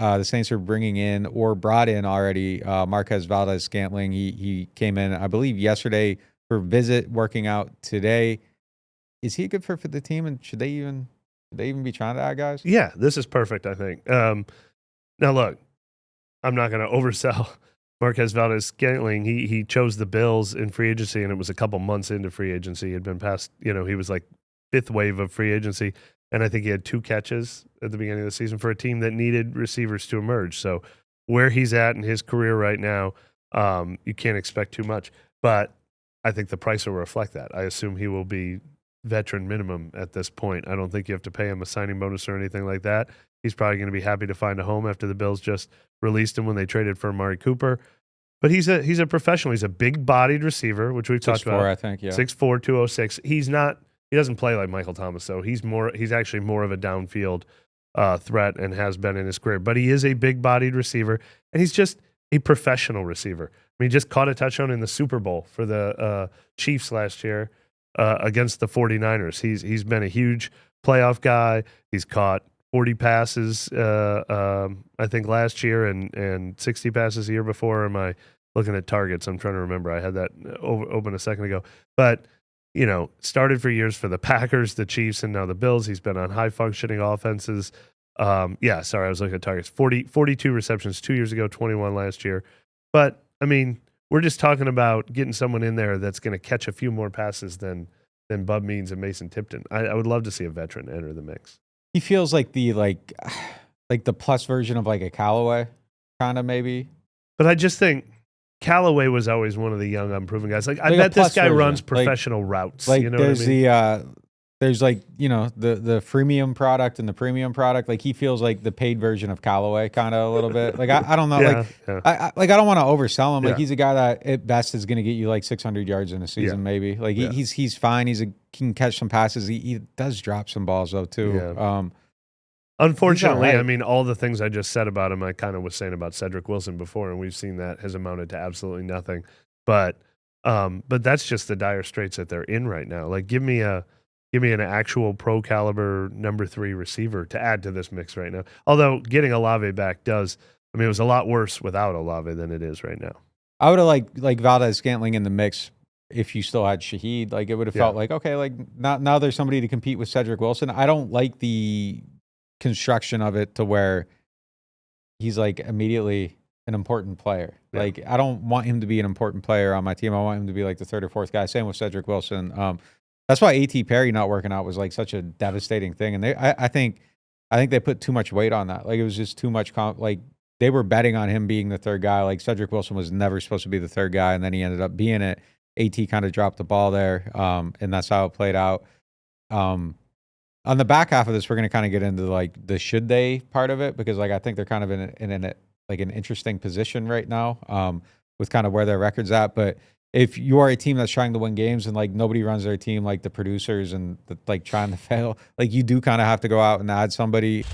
the Saints are bringing in or brought in already Marquez Valdes-Scantling. He came in, I believe, yesterday for visit, working out today. Is he a good fit for the team, and should they even be trying to add guys? Yeah, this is perfect, I think. Now, look, I'm not going to oversell Marquez Valdes-Scantling. He chose the Bills in free agency, and it was a couple months into free agency. He had been past, he was like fifth wave of free agency, and I think he had 2 catches at the beginning of the season for a team that needed receivers to emerge. So where he's at in his career right now, you can't expect too much. But I think the price will reflect that. I assume he will be veteran minimum at this point. I don't think you have to pay him a signing bonus or anything like that. He's probably going to be happy to find a home after the Bills just released him when they traded for Amari Cooper. But he's a professional. He's a big-bodied receiver, which we've talked about. 6'4", I think, yeah. 6'4", 206. He doesn't play like Michael Thomas, though. He's actually more of a downfield threat and has been in his career. But he is a big-bodied receiver, and he's just a professional receiver. I mean, he just caught a touchdown in the Super Bowl for the Chiefs last year against the 49ers. He's been a huge playoff guy. He's caught 40 passes, I think, last year and 60 passes the year before. Am I looking at targets? I'm trying to remember. I had that open a second ago. But started for years for the Packers, the Chiefs, and now the Bills. He's been on high-functioning offenses. I was looking at targets. 42 receptions 2 years ago, 21 last year. But, I mean, we're just talking about getting someone in there that's going to catch a few more passes than Bub Means and Mason Tipton. I would love to see a veteran enter the mix. He feels like the plus version of like a Callaway, kind of maybe. But I just think Callaway was always one of the young, unproven guys. Like I bet this guy runs professional routes. Like you know there's what I mean? There's like the freemium product and the premium product. Like he feels like the paid version of Callaway, kind of a little bit. Like I don't know. I don't want to oversell him. Like he's a guy that at best is going to get you like 600 yards in a season, maybe. Like he's fine. He can catch some passes. He does drop some balls though too. Yeah. Unfortunately, right. I mean, all the things I just said about him, I kind of was saying about Cedric Wilson before, and we've seen that has amounted to absolutely nothing. But that's just the dire straits that they're in right now. Like, give me an actual pro caliber number 3 receiver to add to this mix right now. Although getting Olave back it was a lot worse without Olave than it is right now. I would have like Valdes-Scantling in the mix if you still had Shaheed. Like it would have felt like, okay, like now there's somebody to compete with Cedric Wilson. I don't like the construction of it to where he's like immediately an important player. Yeah. Like I don't want him to be an important player on my team. I want him to be like the 3rd or 4th guy. Same with Cedric Wilson. That's why A.T. Perry not working out was like such a devastating thing. And I think they put too much weight on that. Like it was just too much. Like they were betting on him being the 3rd guy. Like Cedric Wilson was never supposed to be the 3rd guy, and then he ended up being it. A.T. kind of dropped the ball there, and that's how it played out. On the back half of this, we're going to kind of get into like the should they part of it, because like I think they're kind of in an interesting position right now with kind of where their record's at. But if you are a team that's trying to win games and like nobody runs their team like the producers and like trying to fail, like you do kind of have to go out and add somebody.